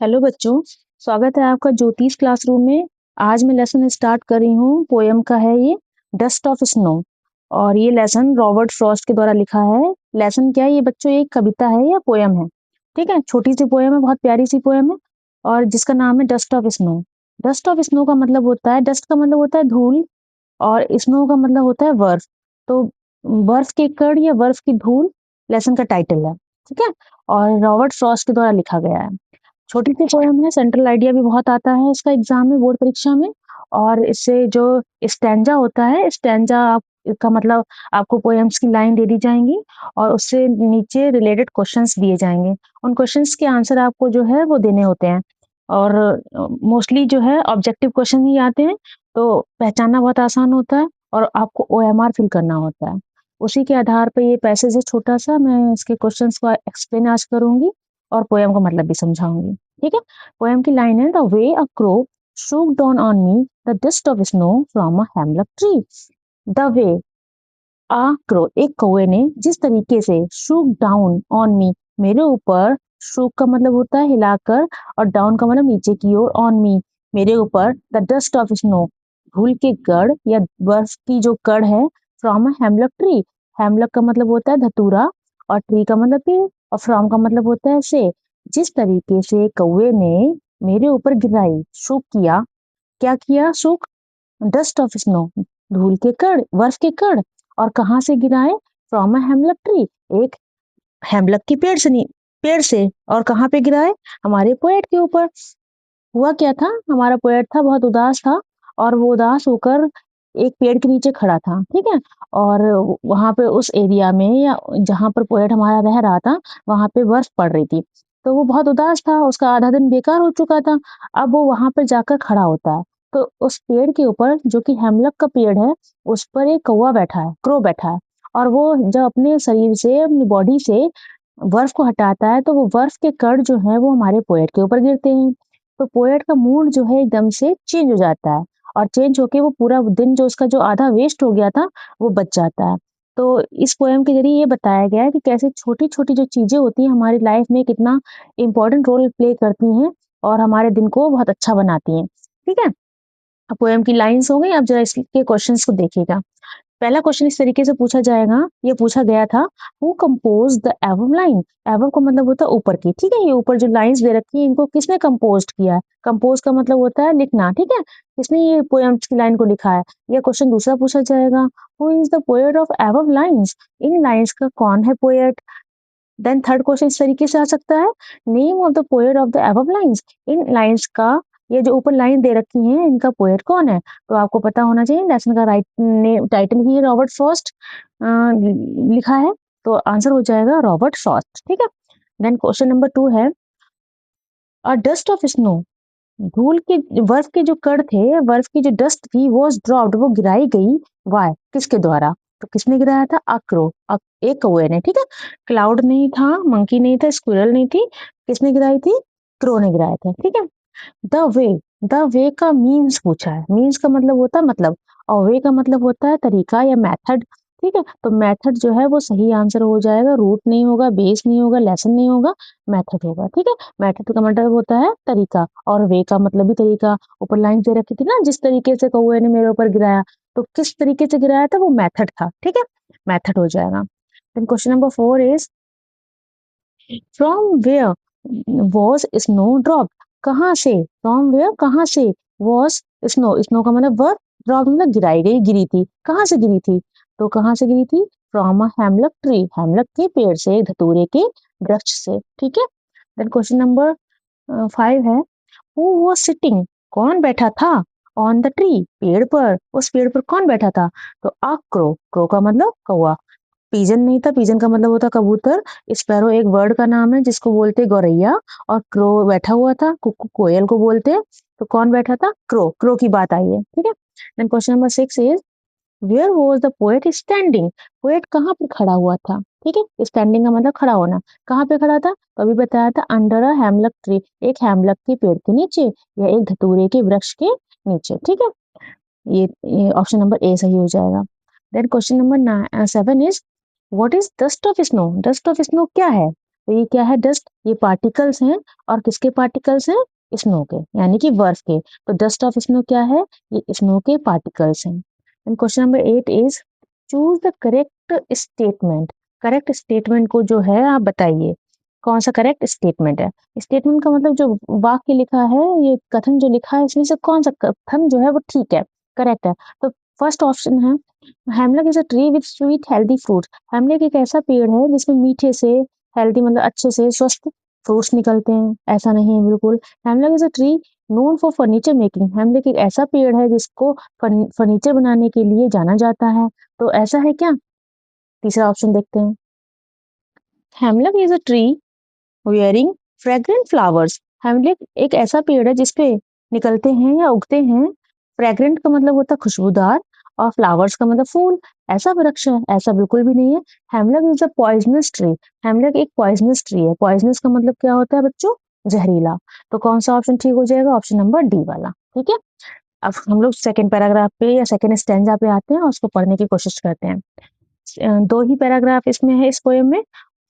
Hello बच्चों, स्वागत है आपका ज्योतिष क्लासरूम में। आज मैं लेसन स्टार्ट कर रही हूँ। पोयम का है ये, डस्ट ऑफ स्नो। और ये लेसन रॉबर्ट फ्रॉस्ट के द्वारा लिखा है। लेसन क्या है ये बच्चों, एक कविता है या पोयम है। ठीक है, छोटी सी पोयम है, बहुत प्यारी सी पोयम है और जिसका नाम है dust of snow. Dust of snow का मतलब होता है, डस्ट का मतलब होता है धूल और स्नो का मतलब होता है बर्फ। तो बर्फ के कण या बर्फ की धूल लेसन का टाइटल है। ठीक है, और रॉबर्ट फ्रॉस्ट के द्वारा लिखा गया है। छोटी सी पोयम है, सेंट्रल आइडिया भी बहुत आता है इसका एग्जाम में, बोर्ड परीक्षा में। और इससे जो स्टैंजा होता है, स्टैंजा आप का मतलब आपको पोयम्स की लाइन दे दी जाएंगी और उससे नीचे रिलेटेड क्वेश्चंस दिए जाएंगे। उन क्वेश्चंस के आंसर आपको जो है वो देने होते हैं और मोस्टली जो है ऑब्जेक्टिव क्वेश्चन ही आते हैं, तो पहचानना बहुत आसान होता है और आपको ओएमआर फिल करना होता है। उसी के आधार पर ये पैसेज है छोटा सा, मैं इसके क्वेश्चंस को एक्सप्लेन आज करूंगी और पोयम का मतलब भी समझाऊंगी। ठीक है, पोयम की लाइन है, the way a crow shook down on me the dust of snow from a hemlock tree. The way a crow, एक कौवे ने जिस तरीके से shook down on me, मेरे ऊपर, shook का मतलब होता है हिलाकर और down का मतलब नीचे की ओर, on me मेरे ऊपर, the dust of snow धूल के कण या बर्फ की जो कण है, from a hemlock tree, hemlock का मतलब होता है धतूरा और tree का मतलब पेड़ और from का मतलब होता है से। जिस तरीके से कौवे ने मेरे ऊपर गिराई, शूक किया, क्या किया शूक, डस्ट ऑफ स्नो धूल के कण, बर्फ के कण, और कहाँ से गिराए, फ्रॉम अ हेमलक ट्री, एक हेमलक की पेड़ से, नहीं पेड़ से, और कहाँ पे गिराए, हमारे पोएट के ऊपर। हुआ क्या था, हमारा पोएट था बहुत उदास था और वो उदास होकर एक पेड़ के नीचे खड़ा था। ठीक है, और वहां पे उस एरिया में या जहां पर पोएट हमारा रह रहा था, वहां पे बर्फ पड़ रही थी। तो वो बहुत उदास था, उसका आधा दिन बेकार हो चुका था। अब वो वहां पर जाकर खड़ा होता है, तो उस पेड़ के ऊपर जो कि हेमलक का पेड़ है, उस पर एक कौवा बैठा है, क्रो बैठा है। और वो जब अपने शरीर से, अपनी बॉडी से बर्फ को हटाता है, तो वो बर्फ के कण जो है वो हमारे पोएट के ऊपर गिरते हैं। तो पोएट का मूड जो है एकदम से चेंज हो जाता है और चेंज होके वो पूरा दिन जो उसका जो आधा वेस्ट हो गया था वो बच जाता है। तो इस पोएम के जरिए ये बताया गया है कि कैसे छोटी-छोटी जो चीज़ें होती हैं हमारी लाइफ में कितना इम्पोर्टेंट रोल प्ले करती हैं और हमारे दिन को बहुत अच्छा बनाती हैं। ठीक है? अब पोएम की लाइन्स हो गई, अब ज़रा इसके क्वेश्चंस को देखिएगा। पहला क्वेश्चन इस तरीके से पूछा जाएगा, ये पूछा गया था, हु कंपोज द एवव लाइन। एवव का मतलब होता है ऊपर की। ठीक है, ये ऊपर जो लाइंस दे रखी है इनको किसने कंपोज किया है, कंपोज का मतलब होता है लिखना। ठीक है, किसने ये पोएम्स की लाइन को लिखा है। यह क्वेश्चन दूसरा पूछा जाएगा, who is the poet of एवव lines, in lines का कौन है पोएट। देन थर्ड क्वेश्चन इस तरीके से आ सकता है, name of the poet of the above lines, in lines का, ये जो ऊपर लाइन दे रखी है इनका पोएट कौन है। तो आपको पता होना चाहिए, लेसन का राइट टाइटल ही रॉबर्ट फ्रॉस्ट लिखा है, तो आंसर हो जाएगा रॉबर्ट फ्रॉस्ट। ठीक है, देन क्वेश्चन नंबर 2 है, अ डस्ट ऑफ स्नो, धूल के, बर्फ के जो कण थे, बर्फ की जो डस्ट थी वो ड्रॉप्ड, वो गिराई गई, वाई, किसके द्वारा। तो किसने गिराया था, अक्रो, एक कौए ने। ठीक है, क्लाउड नहीं था, मंकी नहीं था, स्क्विरल नहीं थी, किसने गिराई थी, क्रो ने गिराया था। ठीक है, द वे, द वे का मीन्स पूछा है, मीन्स का मतलब होता है मतलब, और वे का मतलब होता है तरीका या मेथड। ठीक है, तो मेथड जो है वो सही आंसर हो जाएगा, रूट नहीं होगा, बेस नहीं होगा, लेसन नहीं होगा, मेथड होगा। ठीक है, मेथड का मतलब होता है तरीका और वे का मतलब भी तरीका। ऊपर लाइन दे रखी थी ना, जिस तरीके से कौए ने मेरे ऊपर गिराया, तो किस तरीके से गिराया था, वो मेथड था। ठीक है, मेथड हो जाएगा। Then question number 4 is, from where was snow drop, कहाँ से, फ्रॉम वेयर कहाँ से, वॉज स्नो, स्नो का मतलब वर्ब, ड्रॉप मतलब गिराई गई, गिरी थी, कहाँ से गिरी थी, तो कहाँ से गिरी थी, फ्रॉम अ हेमलक ट्री, हेमलक के पेड़ से, धतूरे के वृक्ष से। ठीक है, देन क्वेश्चन नंबर 5 है, हु वाज सिटिंग, कौन बैठा था, ऑन द ट्री, पेड़ पर, उस पेड़ पर कौन बैठा था, तो अ क्रो, क्रो का मतलब कौवा, पीजन नहीं था, पीजन का मतलब होता कबूतर, स्पैरो एक बर्ड का नाम है जिसको बोलते गौरैया, और क्रो बैठा हुआ था, कुकू कोयल को बोलते हैं। तो कौन बैठा था, क्रो, क्रो की बात आई है। ठीक है, then question number 6 is, where was the poet standing, poet कहाँ पर खड़ा हुआ था। ठीक है, स्टैंडिंग का मतलब खड़ा होना, कहाँ पे खड़ा था, तो अभी बताया था, अंडर अ हेमलक ट्री, एक हेमलक के पेड़ के नीचे या एक धतूरे के वृक्ष के नीचे। ठीक है, ये ऑप्शन नंबर ए सही हो जाएगा। Then question number 7 is, what is dust of snow, dust of snow क्या है, तो ये क्या है डस्ट, ये पार्टिकल्स हैं और किसके पार्टिकल्स हैं, स्नो के यानी कि बर्फ के। तो डस्ट ऑफ स्नो क्या है, ये स्नो के पार्टिकल्स हैं। And question number 8 is choose the correct statement. Correct statement को जो है आप बताइए कौन सा करेक्ट स्टेटमेंट है। स्टेटमेंट का मतलब जो वाक्य लिखा है, ये कथन जो लिखा है, इसमें से कौन सा कथन जो है वो ठीक है, करेक्ट है। तो फर्स्ट ऑप्शन है हेमलक is a tree with sweet healthy fruits. हेमलक एक ऐसा पेड़ है जिसमें मीठे से, हेल्दी मतलब अच्छे से स्वस्थ फ्रूट्स निकलते हैं, ऐसा नहीं है बिल्कुल। हेमलक is a tree known for furniture making. हेमलक एक ऐसा पेड़ है जिसको फर्नीचर बनाने के लिए जाना जाता है। तो ऐसा है क्या, तीसरा ऑप्शन देखते हैं। हेमलक is a tree wearing fragrant flowers. हेमलक एक ऐसा पेड़ है जिसपे निकलते हैं या उगते हैं, फ्रेग्रेंट का मतलब होता है खुशबूदार और फ्लावर्स का मतलब फूल, ऐसा वृक्ष है, ऐसा बिल्कुल भी नहीं है। हेमलक इज अ पॉइजनस ट्री। हेमलक एक पॉइजनस ट्री है। पॉइजनस का मतलब क्या होता है बच्चों, जहरीला। तो कौन सा ऑप्शन ठीक हो जाएगा, ऑप्शन नंबर डी वाला, ठीक है। अब हम लोग सेकंड पैराग्राफ पे या सेकंड स्टैंजा पे आते हैं और उसको पढ़ने की कोशिश करते हैं। दो ही पैराग्राफ इसमें है इस पोएम में।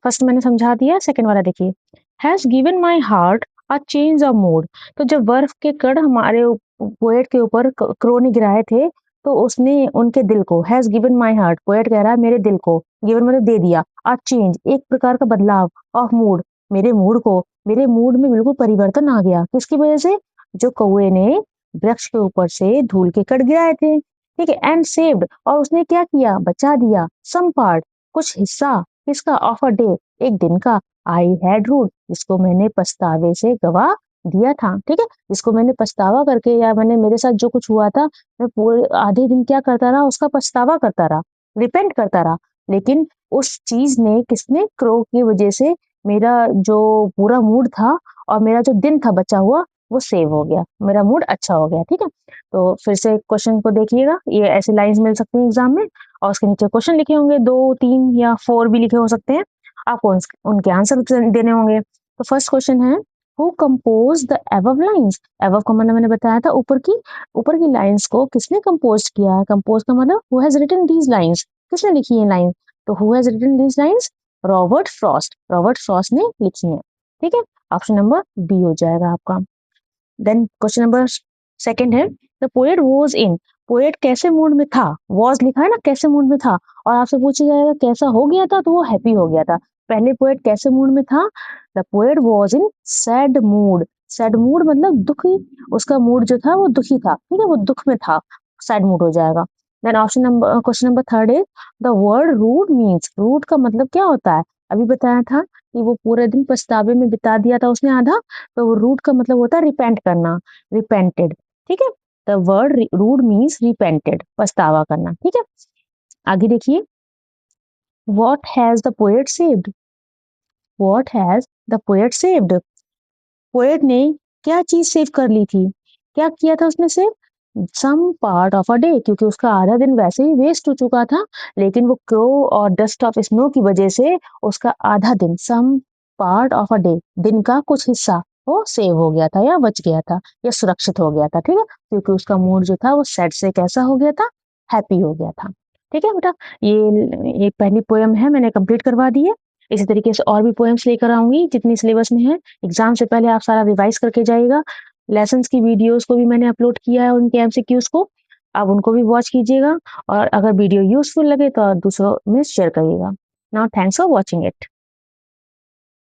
फर्स्ट मैंने समझा दिया, सेकंड वाला देखिए। Has given my heart a change of mood. तो जब बर्फ के कण हमारे पोएट के ऊपर क्रो ने गिराए थे, तो उसने उनके दिल को, has given my heart, poet कह रहा है मेरे दिल को, गिवन मतलब दे दिया, अ चेंज एक प्रकार का बदलाव, ऑफ मूड मेरे मूड को, मेरे मूड में बिल्कुल परिवर्तन आ गया। किसकी वजह से, जो कौए ने वृक्ष के ऊपर से धूल के कण गिराए थे, ठीक है। एंड सेव्ड, और उसने क्या किया, बचा दिया, सम पार्ट कुछ हिस्सा, किसका, ऑफ अ डे एक दिन का, आई हैड रूड जिसको मैंने पछतावे से गवा दिया था, ठीक है। जिसको मैंने पछतावा करके, या मैंने मेरे साथ जो कुछ हुआ था, मैं पूरे आधे दिन क्या करता रहा, उसका पछतावा करता रहा, रिपेंट करता रहा। लेकिन उस चीज ने, किसने, क्रो की वजह से मेरा जो पूरा मूड था और मेरा जो दिन था बचा हुआ, वो सेव हो गया, मेरा मूड अच्छा हो गया, ठीक है। तो फिर से क्वेश्चन को देखिएगा, ये ऐसे लाइंस मिल सकती हैं एग्जाम में और उसके नीचे क्वेश्चन लिखे होंगे, 2, 3 या 4 भी लिखे हो सकते हैं, आपको उनके आंसर देने होंगे। तो फर्स्ट क्वेश्चन है who compose the above lines. Above का मतलब मैंने बताया था ऊपर की लाइंस को किसने कंपोज किया है। कंपोज का मतलब who has written these lines, किसने लिखी है लाइन। तो who has written these lines, Robert Frost, Robert Frost ने लिखी है, ठीक है। ऑप्शन नंबर बी हो जाएगा आपका। देन क्वेश्चन नंबर सेकंड है the poet was in. Poet कैसे मूड में था, वॉज लिखा है ना, कैसे मूड में था, और आपसे पूछा जाएगा कैसा हो गया था, तो वो हैप्पी हो गया था। पहले पोएट कैसे मूड में था, the poet was in sad mood. Sad mood मतलब दुखी, उसका मूड जो था वो दुखी था, ठीक है, वो दुख में था, सैड मूड हो जाएगा। Then option number question number third है the word rude means. Rude का मतलब क्या होता है, अभी बताया था कि वो पूरे दिन पछतावे में बिता दिया था उसने आधा, तो रूड का मतलब होता है रिपेंट करना, रिपेंटेड, ठीक है। The word rude means repented, पछतावा करना, ठीक है। आगे देखिए, what has the poet saved. What has the poet saved, poet ने क्या चीज सेव कर ली थी, क्या किया था उसने save, some part of a day, क्योंकि उसका आधा दिन वैसे ही वेस्ट हो चुका था, लेकिन वो क्रो और डस्ट ऑफ स्नो की वजह से उसका आधा दिन, some part of a day, दिन का कुछ हिस्सा वो सेव हो गया था या बच गया था या सुरक्षित हो गया था, ठीक है। क्योंकि उसका मूड जो था वो सैड से कैसा हो गया था, हैप्पी हो गया था, ठीक है बेटा। ये पहली पोएम है, मैंने कंप्लीट करवा दी है। इसी तरीके से और भी पोएम्स लेकर आऊंगी जितनी सिलेबस में है। एग्जाम से पहले आप सारा रिवाइज करके जाइएगा। लेसन्स की वीडियोस को भी मैंने अपलोड किया है, उनके एमसीक्यूज को आप उनको भी वॉच कीजिएगा, और अगर वीडियो यूजफुल लगे तो दूसरों में शेयर करिएगा। Now thanks for watching it.